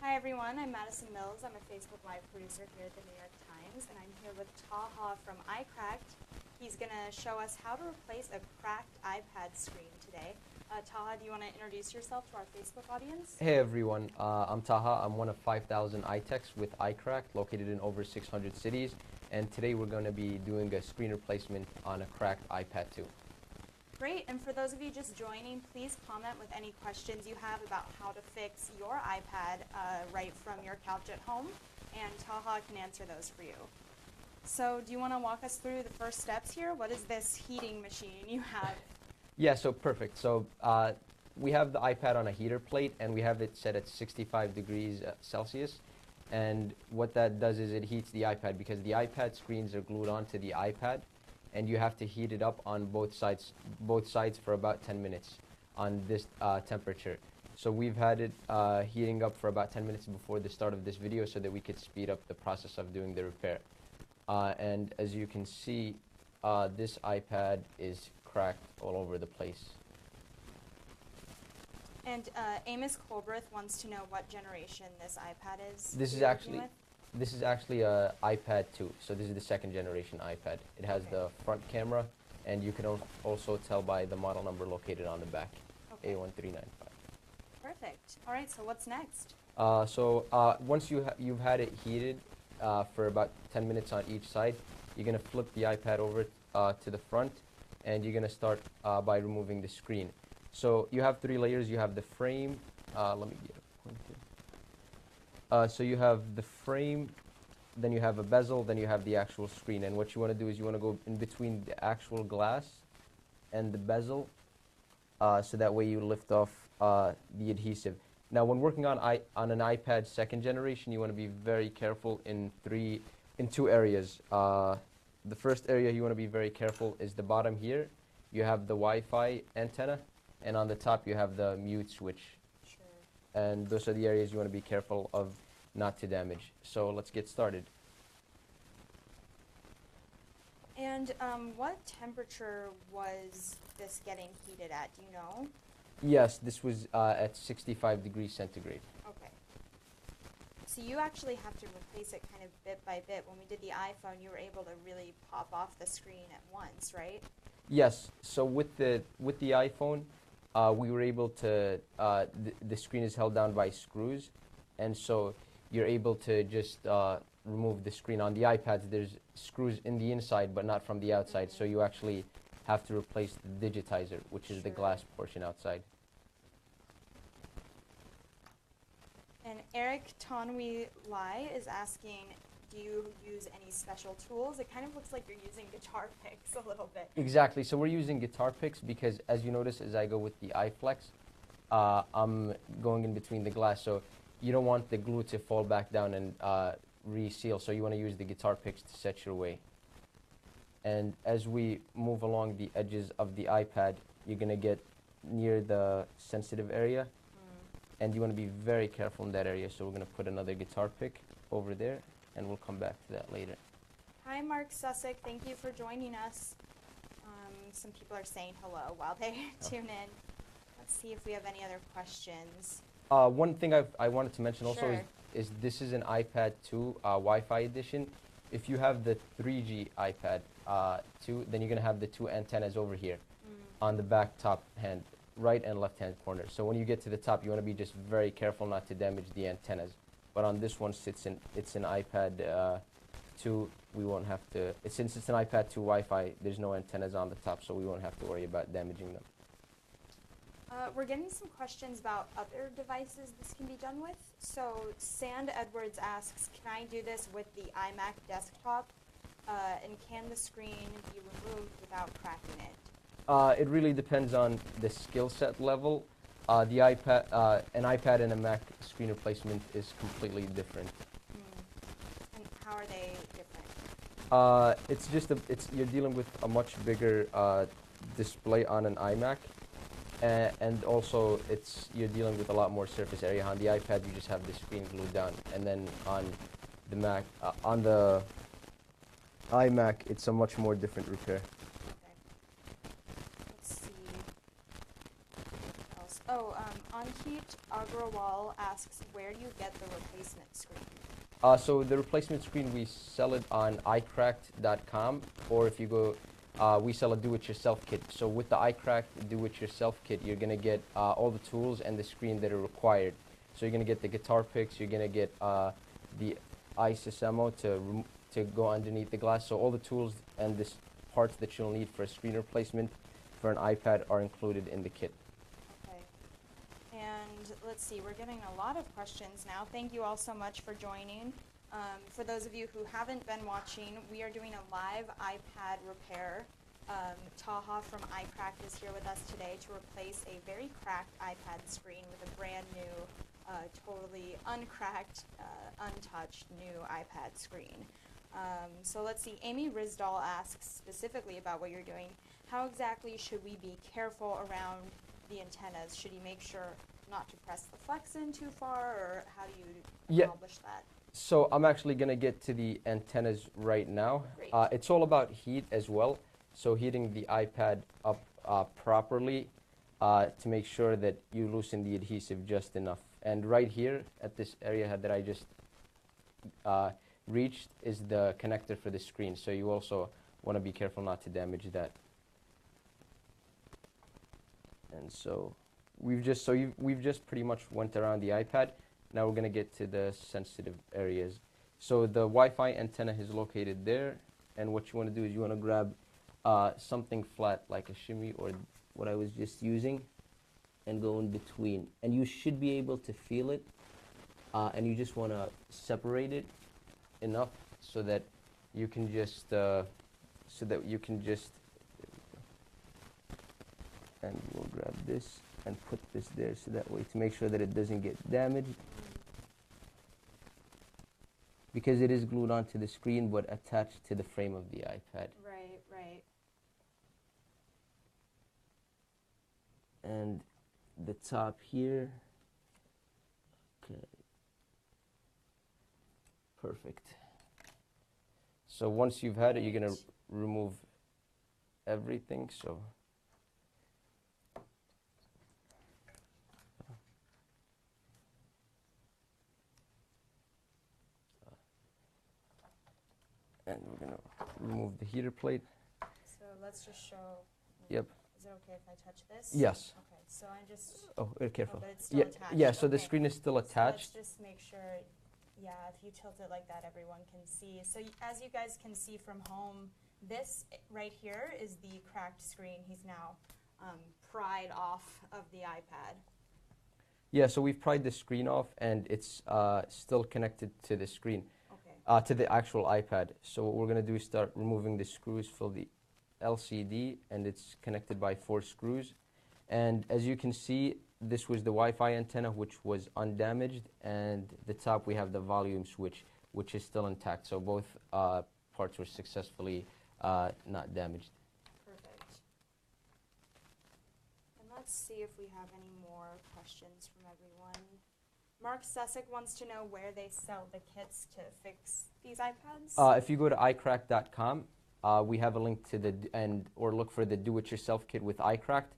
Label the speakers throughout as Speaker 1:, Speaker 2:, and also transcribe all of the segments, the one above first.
Speaker 1: Hi everyone, I'm Madison Mills. I'm a Facebook Live producer here at the New York Times, and I'm here with Taha from iCracked. He's going to show us how to replace a cracked iPad screen today. Taha, do you want to introduce yourself to our Facebook audience?
Speaker 2: Hey everyone, I'm Taha. I'm one of 5,000 iTechs with iCracked, located in over 600 cities. And today we're going to be doing a screen replacement on a cracked iPad 2.
Speaker 1: Great, and for those of you just joining, please comment with any questions you have about how to fix your iPad right from your couch at home, and Taha can answer those for you. So do you want to walk us through the first steps here? What is this heating machine you have?
Speaker 2: Yeah, so perfect. So we have the iPad on a heater plate, and we have it set at 65 degrees Celsius. And what that does is it heats the iPad, because the iPad screens are glued onto the iPad, and you have to heat it up on both sides for about 10 minutes on this temperature. So we've had it heating up for about 10 minutes before the start of this video so that we could speed up the process of doing the repair. And as you can see, this iPad is cracked all over the place.
Speaker 1: And Amos Colbreth wants to know what generation this iPad is.
Speaker 2: This is actually a iPad 2, so this is the second generation iPad. It has the front camera, and you can also tell by the model number located on the back, A1395.
Speaker 1: Perfect. All right, so what's next?
Speaker 2: Once you've had it heated for about 10 minutes on each side, you're going to flip the iPad over to the front, and you're going to start by removing the screen. So you have 3 layers. You have the frame. Let me get a pointer. So you have the frame, then you have a bezel, then you have the actual screen. And what you want to do is you want to go in between the actual glass and the bezel, so that way you lift off the adhesive. Now, when working on an iPad second generation, you want to be very careful in 2 areas. The first area you want to be very careful is the bottom here. You have the Wi-Fi antenna, and on the top you have the mute switch. Sure. And those are the areas you want to be careful of not to damage. So let's get started.
Speaker 1: And what temperature was this getting heated at? Do you know?
Speaker 2: Yes, this was at 65 degrees centigrade.
Speaker 1: Okay. So you actually have to replace it kind of bit by bit. When we did the iPhone, you were able to really pop off the screen at once, right?
Speaker 2: Yes. So with the iPhone, we were able to, the screen is held down by screws, and so you're able to just remove the screen. On the iPads, there's screws in the inside, but not from the outside, so you actually have to replace the digitizer, which is the glass portion outside.
Speaker 1: And Eric Tonwi Lai is asking, do you use any special tools? It kind of looks like you're using guitar picks a little bit.
Speaker 2: Exactly. So we're using guitar picks because, as you notice, as I go with the iFlex, I'm going in between the glass. So you don't want the glue to fall back down and reseal. So you want to use the guitar picks to set your way. And as we move along the edges of the iPad, you're going to get near the sensitive area. And you want to be very careful in that area. So we're going to put another guitar pick over there, and we'll come back to that later.
Speaker 1: Hi, Mark Sussick. Thank you for joining us. Some people are saying hello while they tune in. Let's see if we have any other questions.
Speaker 2: One thing I wanted to mention also is this is an iPad 2 Wi-Fi edition. If you have the 3G iPad 2, then you're going to have the 2 antennas over here on the back top hand, right and left hand corner. So when you get to the top, you want to be just very careful not to damage the antennas. But on this one, it's an iPad 2, we won't have to, since it's an iPad 2 Wi-Fi, there's no antennas on the top, so we won't have to worry about damaging them.
Speaker 1: We're getting some questions about other devices this can be done with. So Sand Edwards asks, can I do this with the iMac desktop? And can the screen be removed without cracking it?
Speaker 2: It really depends on the skill set level. An iPad and a Mac screen replacement is completely different.
Speaker 1: And how are they different?
Speaker 2: You're dealing with a much bigger display on an iMac, and also you're dealing with a lot more surface area. On the iPad, you just have the screen glued down, and then on the Mac, on the iMac, it's a much more different repair.
Speaker 1: Let's see. What else? Oh, on Manjeet Agrawal asks, where do you get the replacement screen?
Speaker 2: So the replacement screen, we sell it on iCracked.com, or if you go, we sell a do-it-yourself kit. So with the iCracked do-it-yourself kit, you're going to get all the tools and the screen that are required. So you're going to get the guitar picks, you're going to get the iSSMO to go underneath the glass. So all the tools and the parts that you'll need for a screen replacement for an iPad are included in the kit.
Speaker 1: Okay. And let's see, we're getting a lot of questions now. Thank you all so much for joining. For those of you who haven't been watching, we are doing a live iPad repair. Taha from iCracked is here with us today to replace a very cracked iPad screen with a brand new, totally uncracked, untouched new iPad screen. So let's see, Amy Rizdal asks specifically about what you're doing. How exactly should we be careful around the antennas? Should you make sure not to press the flex in too far, or how do you accomplish that?
Speaker 2: So I'm actually going to get to the antennas right now.
Speaker 1: Great.
Speaker 2: It's all about heat as well. So heating the iPad up properly to make sure that you loosen the adhesive just enough. And right here at this area that I just reached is the connector for the screen. So you also want to be careful not to damage that. And so we've just pretty much went around the iPad. Now we're going to get to the sensitive areas. So the Wi-Fi antenna is located there, and what you want to do is you want to grab something flat like a shimmy or what I was just using and go in between. And you should be able to feel it, and you just want to separate it enough so that you can just and we'll grab this and put this there so that way to make sure that it doesn't get damaged, because it is glued onto the screen but attached to the frame of the iPad.
Speaker 1: Right, right.
Speaker 2: And the top here. Okay. Perfect. So once you've had it, you're going to remove everything. So and we're going to remove the heater plate.
Speaker 1: So let's just show.
Speaker 2: Yep.
Speaker 1: Is it okay if I touch this?
Speaker 2: Yes.
Speaker 1: Okay, so I just.
Speaker 2: Oh, careful.
Speaker 1: But it's still
Speaker 2: Yeah,
Speaker 1: attached.
Speaker 2: yeah. So the
Speaker 1: Okay.
Speaker 2: screen is still
Speaker 1: So
Speaker 2: attached.
Speaker 1: let's just make sure, yeah, if you tilt it like that, everyone can see. So as you guys can see from home, this right here is the cracked screen. He's now pried off of the iPad.
Speaker 2: Yeah. So we've pried the screen off, and it's still connected to the screen.
Speaker 1: Okay.
Speaker 2: To the actual iPad. So what we're going to do is start removing the screws for the LCD, and it's connected by 4 screws. And as you can see, this was the Wi-Fi antenna, which was undamaged, and the top we have the volume switch, which is still intact. So both parts were successfully not damaged.
Speaker 1: Perfect. And let's see if we have any more questions from everyone. Mark Sussick wants to know where they sell the kits to fix these iPads.
Speaker 2: If you go to iCracked.com, we have a link to or look for the do-it-yourself kit with iCracked.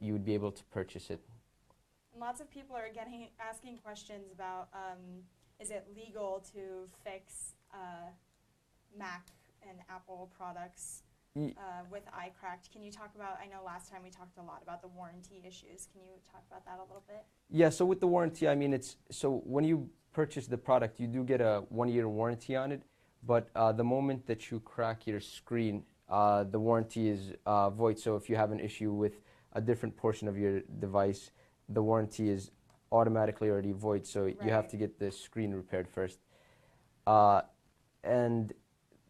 Speaker 2: You would be able to purchase it.
Speaker 1: And lots of people are asking questions about, is it legal to fix Mac and Apple products with iCracked? Can you talk about, I know last time we talked a lot about the warranty issues. Can you talk about that a little bit?
Speaker 2: Yeah, so with the warranty, I mean, so when you purchase the product, you do get a 1-year warranty on it, but the moment that you crack your screen, the warranty is void. So if you have an issue with a different portion of your device, the warranty is automatically already void, so you have to get the screen repaired first. And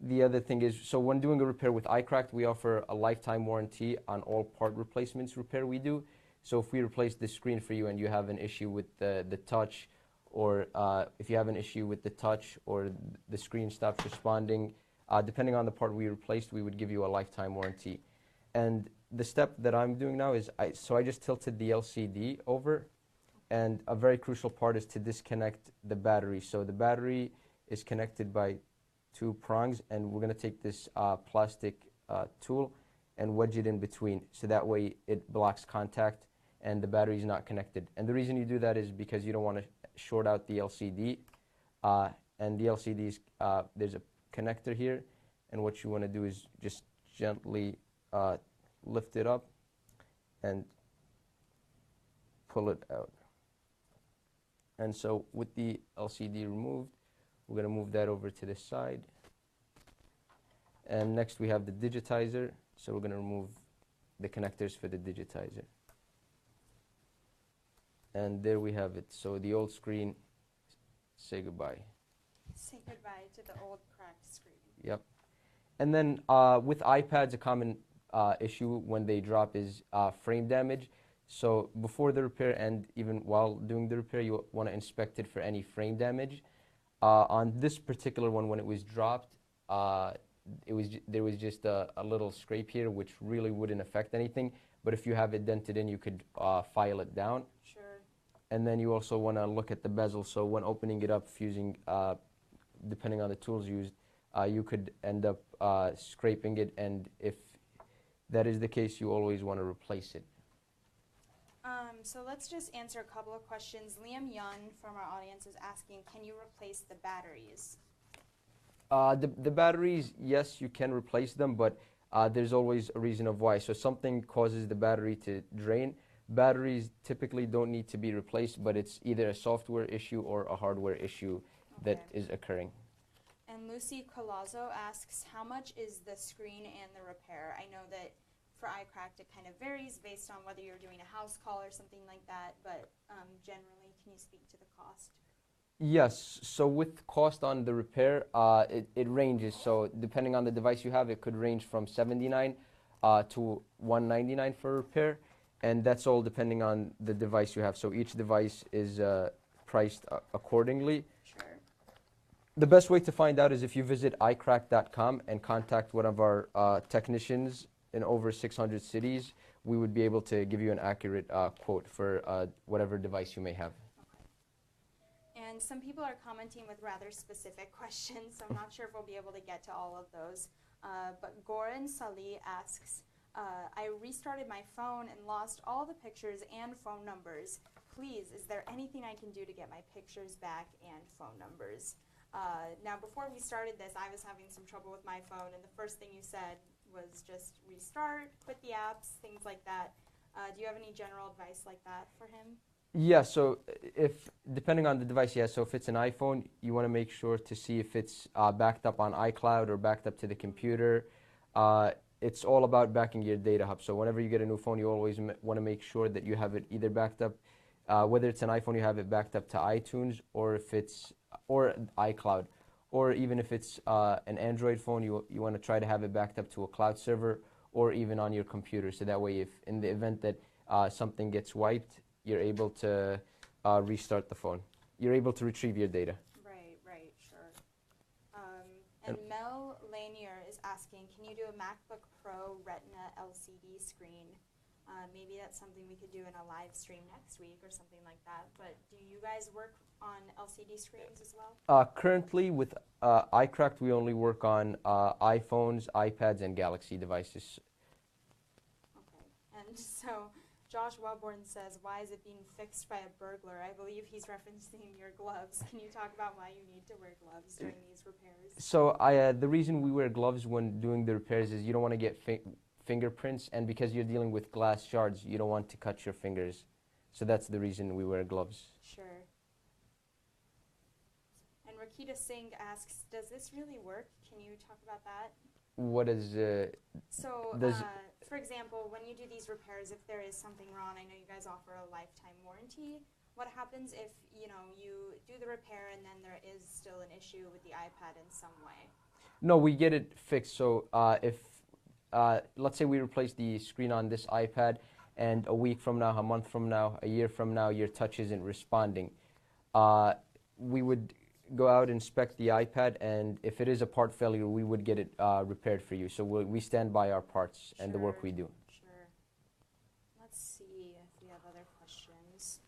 Speaker 2: the other thing is, so when doing a repair with iCracked, we offer a lifetime warranty on all part replacements repair we do. So if we replace the screen for you and you have an issue with the touch, or if you have an issue with the touch or the screen stops responding, depending on the part we replaced, we would give you a lifetime warranty. And the step that I'm doing now is, I just tilted the LCD over, and a very crucial part is to disconnect the battery. So the battery is connected by 2 prongs, and we're going to take this plastic tool and wedge it in between, so that way it blocks contact and the battery is not connected. And the reason you do that is because you don't want to short out the LCD. And the LCDs, there's a connector here, and what you want to do is just gently lift it up and pull it out. And so with the LCD removed, we're going to move that over to this side. And next we have the digitizer, so we're going to remove the connectors for the digitizer. And there we have it. So the old screen, say goodbye.
Speaker 1: Say goodbye to the old cracked screen.
Speaker 2: Yep. And then with iPads, a common issue when they drop is frame damage. So before the repair and even while doing the repair, you want to inspect it for any frame damage. On this particular one, when it was dropped, there was just a little scrape here, which really wouldn't affect anything. But if you have it dented in, you could file it down.
Speaker 1: Sure.
Speaker 2: And then you also want to look at the bezel. So when opening it up, using depending on the tools used, you could end up scraping it. And if that is the case, you always want to replace it.
Speaker 1: So let's just answer a couple of questions. Liam Yun from our audience is asking, can you replace the batteries?
Speaker 2: The batteries, yes, you can replace them, but there's always a reason of why. So something causes the battery to drain. Batteries typically don't need to be replaced, but it's either a software issue or a hardware issue that is occurring.
Speaker 1: And Lucy Colazzo asks, how much is the screen and the repair? I know that for iCracked it kind of varies based on whether you're doing a house call or something like that, but generally, can you speak to the cost?
Speaker 2: Yes, so with cost on the repair, it ranges. So depending on the device you have, it could range from $79 to $199 for repair, and that's all depending on the device you have. So each device is priced accordingly.
Speaker 1: Sure.
Speaker 2: The best way to find out is if you visit iCracked.com and contact one of our technicians in over 600 cities. We would be able to give you an accurate quote for whatever device you may have.
Speaker 1: And some people are commenting with rather specific questions, so I'm not sure if we'll be able to get to all of those. But Goran Salih asks, I restarted my phone and lost all the pictures and phone numbers. Please, is there anything I can do to get my pictures back and phone numbers? Now, before we started this, I was having some trouble with my phone, and the first thing you said was just restart, quit the apps, things like that. Do you have any general advice like that for him?
Speaker 2: Yeah, so if depending on the device, yeah, so if it's an iPhone, you want to make sure to see if it's backed up on iCloud or backed up to the computer. It's all about backing your data hub. So whenever you get a new phone, you always want to make sure that you have it either backed up, whether it's an iPhone, you have it backed up to iTunes, or if it's or iCloud, or even if it's an Android phone, you want to try to have it backed up to a cloud server or even on your computer. So that way, if in the event that something gets wiped, you're able to restart the phone. You're able to retrieve your data.
Speaker 1: Right, sure. And Mel Lanier is asking, can you do a MacBook Pro Retina LCD screen? Maybe that's something we could do in a live stream next week or something like that. But do you guys work on LCD screens as well?
Speaker 2: Currently, with iCracked, we only work on iPhones, iPads, and Galaxy devices.
Speaker 1: Okay, and so Josh Wellborn says, why is it being fixed by a burglar? I believe he's referencing your gloves. Can you talk about why you need to wear gloves during these repairs?
Speaker 2: So the reason we wear gloves when doing the repairs is you don't want to get fingerprints, and because you're dealing with glass shards, you don't want to cut your fingers. So that's the reason we wear gloves.
Speaker 1: Sure. And Rakita Singh asks, does this really work? Can you talk about that?
Speaker 2: What is
Speaker 1: So, for example, when you do these repairs, if there is something wrong, I know you guys offer a lifetime warranty. What happens if, you do the repair and then there is still an issue with the iPad in some way?
Speaker 2: No, we get it fixed. So if let's say we replace the screen on this iPad, and a week from now, a month from now, a year from now, your touch isn't responding, we would go out and inspect the iPad, and if it is a part failure, we would get it repaired for you. So we stand by our parts and the work we do.
Speaker 1: Sure. Let's see if we have other questions.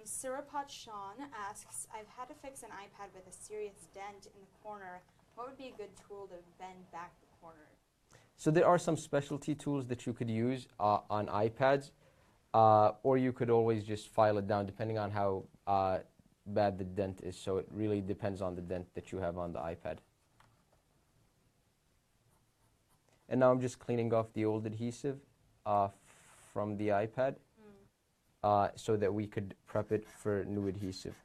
Speaker 1: Sirapot Sean asks, I've had to fix an iPad with a serious dent in the corner. What would be a good tool to bend back the corner?
Speaker 2: So there are some specialty tools that you could use on iPads. or you could always just file it down depending on how bad the dent is. So it really depends on the dent that you have on the iPad. And now I'm just cleaning off the old adhesive from the iPad so that we could prep it for new adhesive.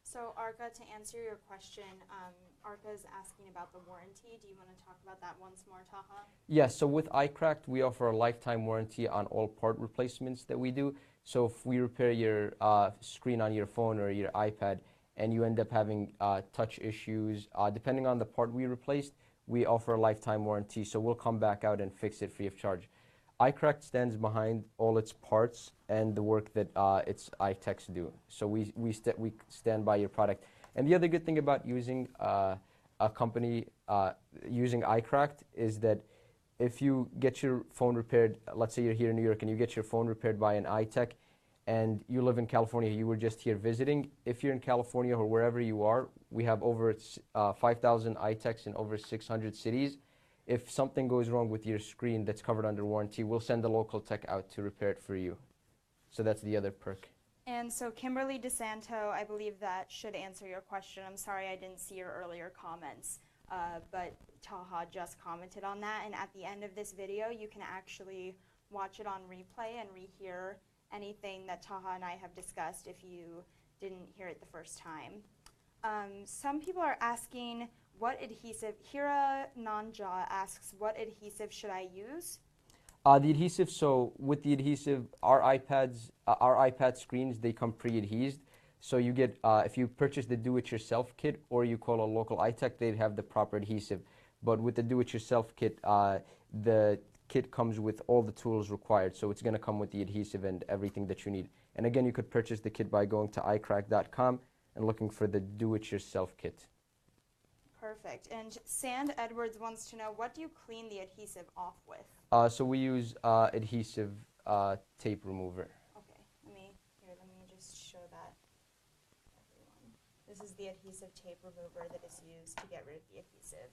Speaker 1: So Arka, to answer your question, Arka is asking about the warranty. Do you want to talk about that once more, Taha?
Speaker 2: Yes, so with iCracked, we offer a lifetime warranty on all part replacements that we do. So if we repair your screen on your phone or your iPad and you end up having touch issues, depending on the part we replaced, we offer a lifetime warranty. So we'll come back out and fix it free of charge. iCracked stands behind all its parts and the work that its iTechs do. So we stand by your product. And the other good thing about using a company using iCracked is that if you get your phone repaired, let's say you're here in New York and you get your phone repaired by an iTech and you live in California, you were just here visiting, if you're in California or wherever you are, we have over 5,000 iTechs in over 600 cities. If something goes wrong with your screen that's covered under warranty, we'll send a local tech out to repair it for you. So that's the other perk.
Speaker 1: And so Kimberly DeSanto, I believe that should answer your question. I'm sorry I didn't see your earlier comments, but Taha just commented on that. And at the end of this video, you can actually watch it on replay and rehear anything that Taha and I have discussed if you didn't hear it the first time. Some people are asking what adhesive. Hira Nanja asks, what adhesive should I use?
Speaker 2: The adhesive, so with the adhesive, our iPad screens, they come pre-adhesed. So you get, if you purchase the do-it-yourself kit or you call a local iTech, they'd have the proper adhesive. But with the do-it-yourself kit, the kit comes with all the tools required. So it's going to come with the adhesive and everything that you need. And again, you could purchase the kit by going to iCrack.com and looking for the do-it-yourself kit.
Speaker 1: Perfect. And Sand Edwards wants to know, what do you clean the adhesive off with?
Speaker 2: So we use adhesive tape remover.
Speaker 1: Okay, let me just show that everyone. This is the adhesive tape remover that is used to get rid of the adhesive.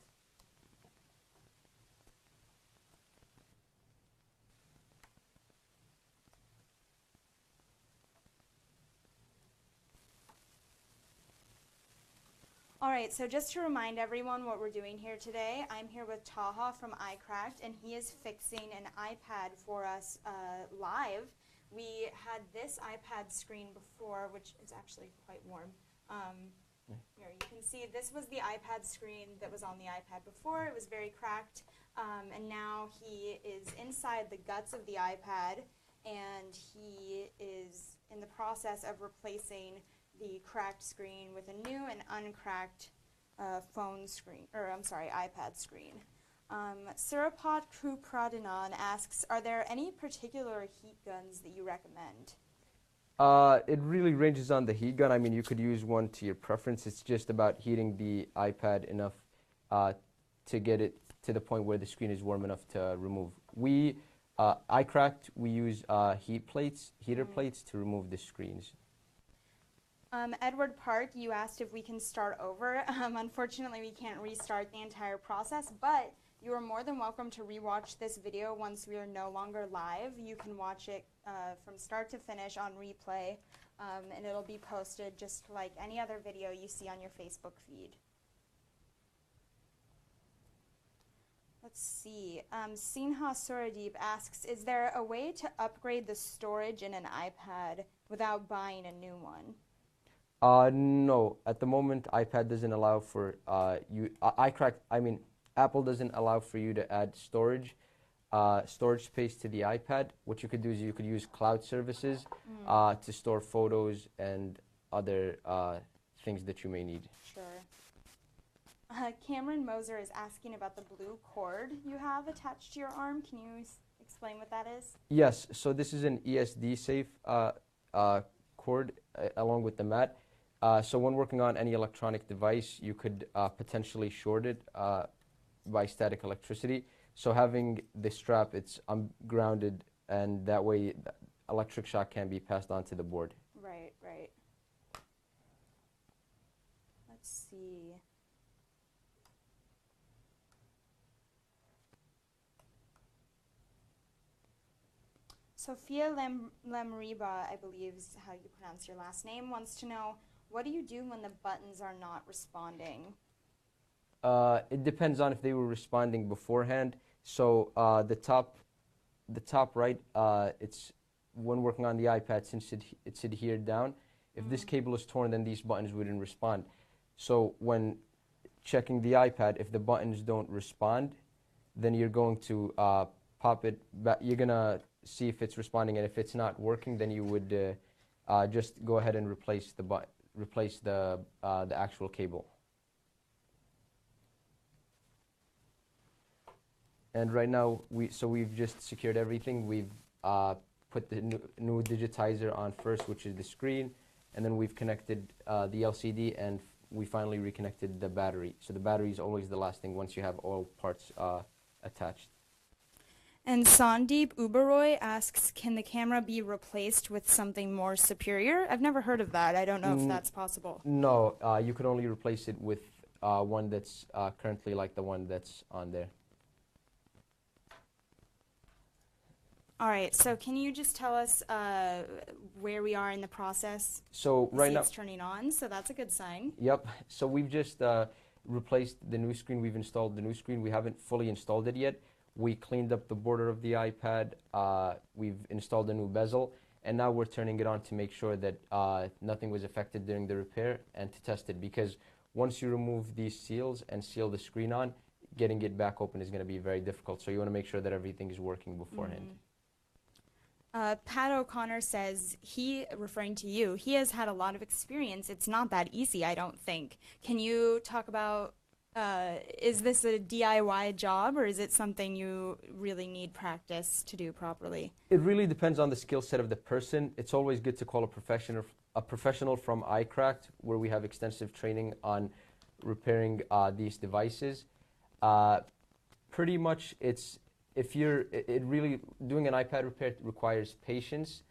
Speaker 1: All right, so just to remind everyone what we're doing here today, I'm here with Taha from iCracked, and he is fixing an iPad for us live. We had this iPad screen before, which is actually quite warm. Here, you can see this was the iPad screen that was on the iPad before. It was very cracked, and now he is inside the guts of the iPad, and he is in the process of replacing the cracked screen with a new and uncracked phone screen, or I'm sorry, iPad screen. Sirapot Krupradinan asks, are there any particular heat guns that you recommend?
Speaker 2: It really ranges on the heat gun. I mean, you could use one to your preference. It's just about heating the iPad enough to get it to the point where the screen is warm enough to remove. iCracked, we use heater plates to remove the screens.
Speaker 1: Edward Park, you asked if we can start over. Unfortunately, we can't restart the entire process, but you are more than welcome to rewatch this video once we are no longer live. You can watch it from start to finish on replay, and it'll be posted just like any other video you see on your Facebook feed. Let's see. Sinha Suradeep asks, is there a way to upgrade the storage in an iPad without buying a new one?
Speaker 2: No, at the moment, iPad doesn't allow for Apple doesn't allow for you to add storage space to the iPad. What you could do is you could use cloud services to store photos and other things that you may need.
Speaker 1: Sure. Cameron Moser is asking about the blue cord you have attached to your arm. Can you explain what that is?
Speaker 2: Yes, so this is an ESD safe cord along with the mat. So when working on any electronic device, you could potentially short it by static electricity. So having the strap, it's grounded, and that way electric shock can be passed on to the board.
Speaker 1: Right. let's see. Sophia Lemriba, I believe is how you pronounce your last name, wants to know, what do you do when the buttons are not responding?
Speaker 2: It depends on if they were responding beforehand. So the top right, it's when working on the iPad, since it's adhered down. If this cable is torn, then these buttons wouldn't respond. So when checking the iPad, if the buttons don't respond, then you're going to pop it back. You're gonna see if it's responding, and if it's not working, then you would just go ahead and replace the actual cable. And right now, we've just secured everything. We've put the new digitizer on first, which is the screen, and then we've connected the LCD, and we finally reconnected the battery. So the battery is always the last thing once you have all parts attached.
Speaker 1: And Sandeep Uberoy asks, can the camera be replaced with something more superior? I've never heard of that. I don't know if that's possible.
Speaker 2: No, you can only replace it with one that's currently like the one that's on there.
Speaker 1: All right, so can you just tell us where we are in the process?
Speaker 2: So right now,
Speaker 1: it's turning on, so that's a good sign.
Speaker 2: Yep. So we've just replaced the new screen. We've installed the new screen. We haven't fully installed it yet. We cleaned up the border of the iPad. We've installed a new bezel, and now we're turning it on to make sure that nothing was affected during the repair and to test it. Because once you remove these seals and seal the screen on, getting it back open is going to be very difficult. So you want to make sure that everything is working beforehand.
Speaker 1: Pat O'Connor says, referring to you, he has had a lot of experience. It's not that easy, I don't think. Can you talk about, is this a DIY job, or is it something you really need practice to do properly?
Speaker 2: It really depends on the skill set of the person. It's always good to call a professional from iCracked, where we have extensive training on repairing these devices. Pretty much doing an iPad repair requires patience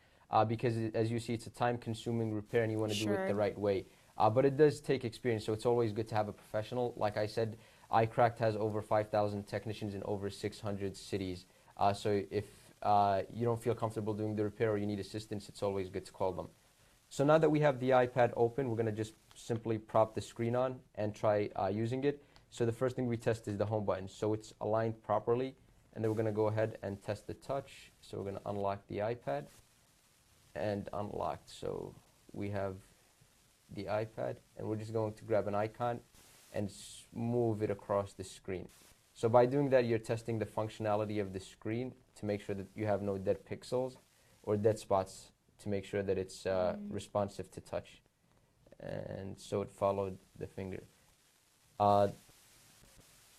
Speaker 2: because as you see, it's a time-consuming repair and you want to do it the right way. But it does take experience, so it's always good to have a professional. Like I said, iCracked has over 5,000 technicians in over 600 cities. So if you don't feel comfortable doing the repair or you need assistance, it's always good to call them. So now that we have the iPad open, we're going to just simply prop the screen on and try using it. So the first thing we test is the home button. So it's aligned properly. And then we're going to go ahead and test the touch. So we're going to unlock the iPad and unlocked. So we have the iPad, and we're just going to grab an icon and move it across the screen. So by doing that, you're testing the functionality of the screen to make sure that you have no dead pixels or dead spots, to make sure that it's responsive to touch. And so it followed the finger.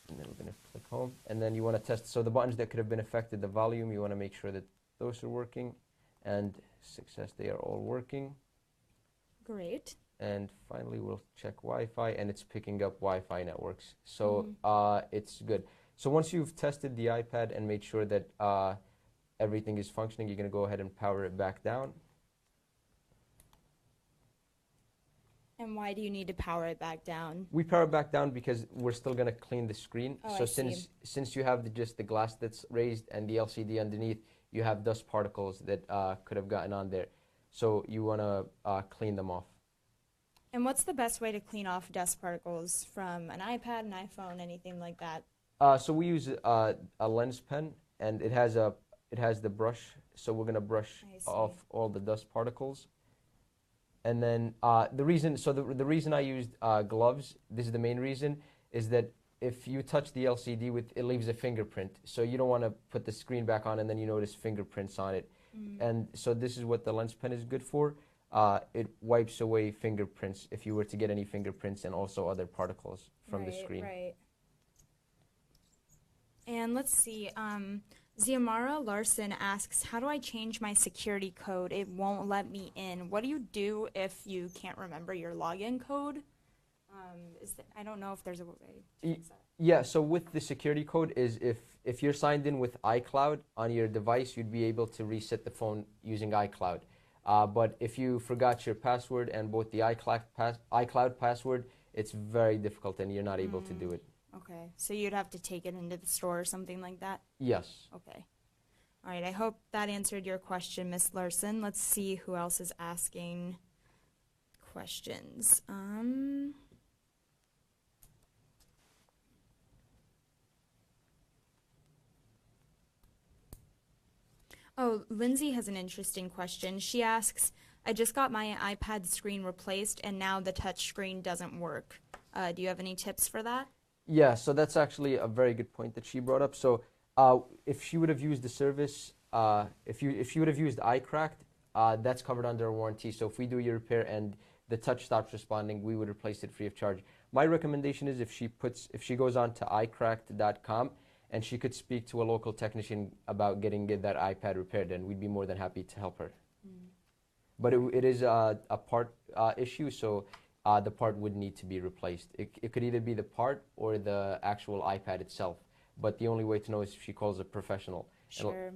Speaker 2: And then we're going to click home, and then you want to test, so the buttons that could have been affected, the volume, you want to make sure that those are working, and success, they are all working.
Speaker 1: Great.
Speaker 2: And finally we'll check Wi-Fi, and it's picking up Wi-Fi networks, so it's good. So once you've tested the iPad and made sure that everything is functioning, you're going to go ahead and power it back down.
Speaker 1: And why do you need to power it back down?
Speaker 2: We power it back down because we're still going to clean the screen.
Speaker 1: Oh,
Speaker 2: so since you have just the glass that's raised and the LCD underneath, you have dust particles that could have gotten on there. So you want to clean them off.
Speaker 1: And what's the best way to clean off dust particles from an iPad, an iPhone, anything like that?
Speaker 2: So we use a lens pen, and it has the brush. So we're going to brush off all the dust particles. And then the reason I used gloves, this is the main reason, is that if you touch the LCD it leaves a fingerprint. So you don't want to put the screen back on and then you notice fingerprints on it. And so this is what the lens pen is good for. It wipes away fingerprints if you were to get any fingerprints and also other particles from the screen.
Speaker 1: Right. And let's see. Ziamara Larson asks, how do I change my security code? It won't let me in. What do you do if you can't remember your login code? I don't know if there's a way to fix that.
Speaker 2: Yeah, so with the security code is if you're signed in with iCloud on your device, you'd be able to reset the phone using iCloud. But if you forgot your password and both the iCloud password it's very difficult and you're not able to do it.
Speaker 1: Okay, so you'd have to take it into the store or something like that?
Speaker 2: Yes.
Speaker 1: Okay. All right, I hope that answered your question, Miss Larson. Let's see who else is asking questions. Oh, Lindsay has an interesting question. She asks, I just got my iPad screen replaced and now the touch screen doesn't work. Do you have any tips for that?
Speaker 2: Yeah, so that's actually a very good point that she brought up. So if she would have used the service, if she would have used iCracked, that's covered under a warranty. So if we do your repair and the touch stops responding, we would replace it free of charge. My recommendation is if she goes on to iCracked.com and she could speak to a local technician about getting that iPad repaired, and we'd be more than happy to help her. But it is a part issue, so the part would need to be replaced. It could either be the part or the actual iPad itself. But the only way to know is if she calls a professional.
Speaker 1: Sure.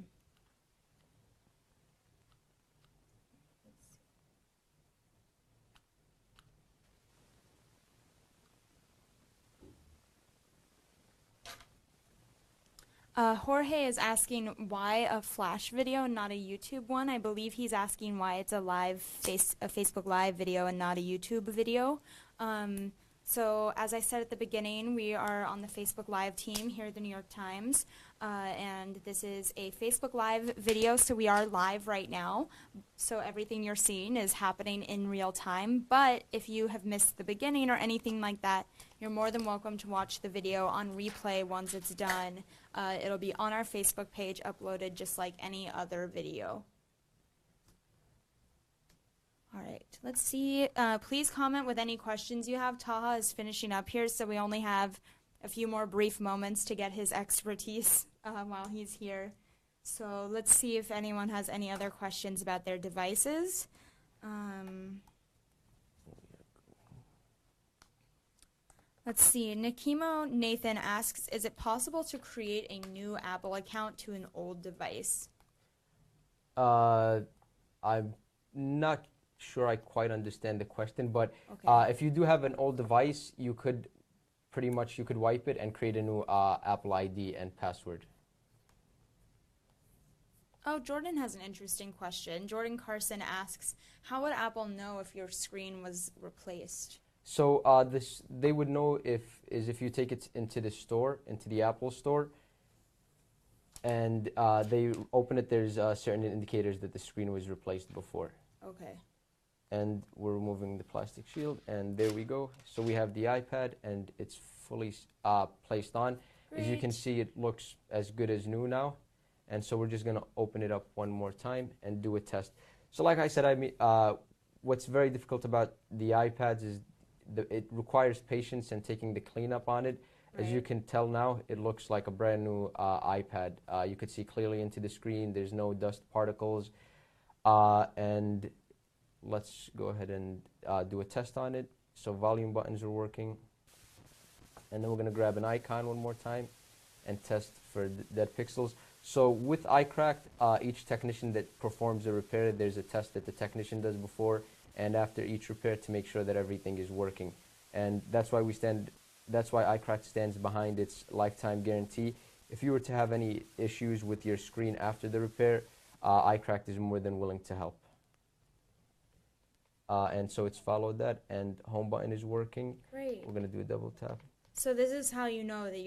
Speaker 1: Jorge is asking why a Flash video, not a YouTube one. I believe he's asking why it's a Facebook Live video and not a YouTube video. So as I said at the beginning, we are on the Facebook Live team here at the New York Times, and this is a Facebook Live video, so we are live right now. So everything you're seeing is happening in real time, but if you have missed the beginning or anything like that, you're more than welcome to watch the video on replay once it's done. It'll be on our Facebook page, uploaded just like any other video. All right, let's see. Please comment with any questions you have. Taha is finishing up here, so we only have a few more brief moments to get his expertise while he's here. So let's see if anyone has any other questions about their devices. Let's see. Nikimo Nathan asks, is it possible to create a new Apple account to an old device?
Speaker 2: I'm not sure I quite understand the question, but
Speaker 1: Okay.
Speaker 2: if you do have an old device, you could wipe it and create a new Apple ID and password.
Speaker 1: Oh, Jordan has an interesting question. Jordan Carson asks, how would Apple know if your screen was replaced?
Speaker 2: So they would know if you take it into the store, into the Apple store, and they open it. There's certain indicators that the screen was replaced before.
Speaker 1: Okay.
Speaker 2: And we're removing the plastic shield, and there we go. So we have the iPad, and it's fully placed on.
Speaker 1: Great.
Speaker 2: As you can see, it looks as good as new now. And so we're just going to open it up one more time and do a test. So like I said, what's very difficult about the iPads is it requires patience and taking the cleanup on it. As you can tell now, it looks like a brand new iPad. You could see clearly into the screen. There's no dust particles. And let's go ahead and do a test on it. So volume buttons are working. And then we're going to grab an icon one more time and test for dead pixels. So with iCracked, each technician that performs a repair, there's a test that the technician does before and after each repair to make sure that everything is working. And that's why iCracked stands behind its lifetime guarantee. If you were to have any issues with your screen after the repair, iCracked is more than willing to help. And so it's followed that, and home button is working.
Speaker 1: Great.
Speaker 2: We're going to do a double tap.
Speaker 1: So this is how you know that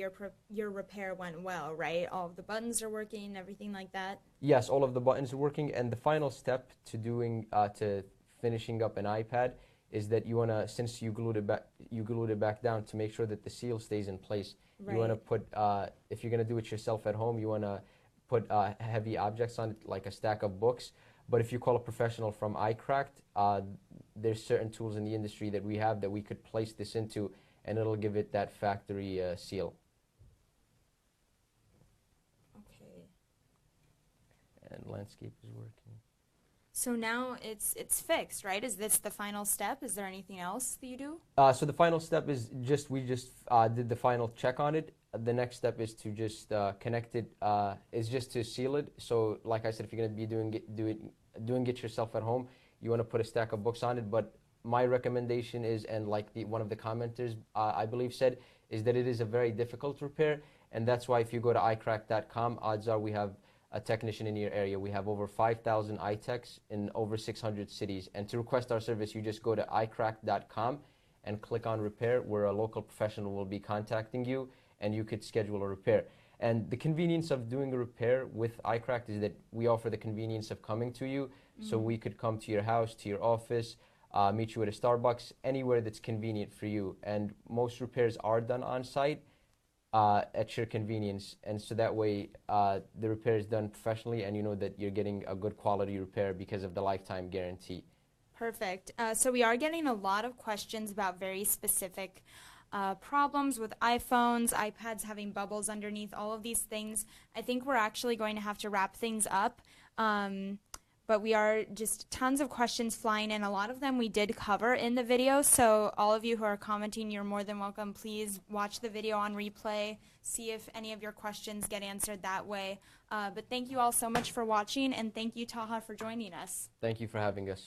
Speaker 1: your repair went well, right? All of the buttons are working, everything like that?
Speaker 2: Yes, all of the buttons are working, and the final step to finishing up an iPad is that you want to, since you glued it back down, to make sure that the seal stays in place.
Speaker 1: Right.
Speaker 2: You want to put, if you're going to do it yourself at home, you want to put heavy objects on it, like a stack of books. But if you call a professional from iCracked, there's certain tools in the industry that we have that we could place this into, and it'll give it that factory seal.
Speaker 1: Okay.
Speaker 2: And landscape is working.
Speaker 1: So now it's fixed, right? Is this the final step? Is there anything else that you do?
Speaker 2: So the final step is we just did the final check on it. The next step is to just connect it, is just to seal it. So like I said, if you're going to be doing it yourself at home, you want to put a stack of books on it. But my recommendation is, and like one of the commenters I believe said, is that it is a very difficult repair, and that's why if you go to iCracked.com, odds are we have a technician in your area. We have over 5,000 iTechs in over 600 cities, and to request our service, you just go to iCracked.com and click on repair, where a local professional will be contacting you, and you could schedule a repair. And the convenience of doing a repair with iCracked is that we offer the convenience of coming to you, so we could come to your house, to your office, meet you at a Starbucks, anywhere that's convenient for you. And most repairs are done on site at your convenience, and so that way the repair is done professionally, and you know that you're getting a good quality repair because of the lifetime guarantee.
Speaker 1: Perfect. So we are getting a lot of questions about very specific problems with iPhones, iPads having bubbles underneath, all of these things. I think we're actually going to have to wrap things up. But we are just tons of questions flying in. A lot of them we did cover in the video. So all of you who are commenting, you're more than welcome. Please watch the video on replay. See if any of your questions get answered that way. But thank you all so much for watching. And thank you, Taha, for joining us.
Speaker 2: Thank you for having us.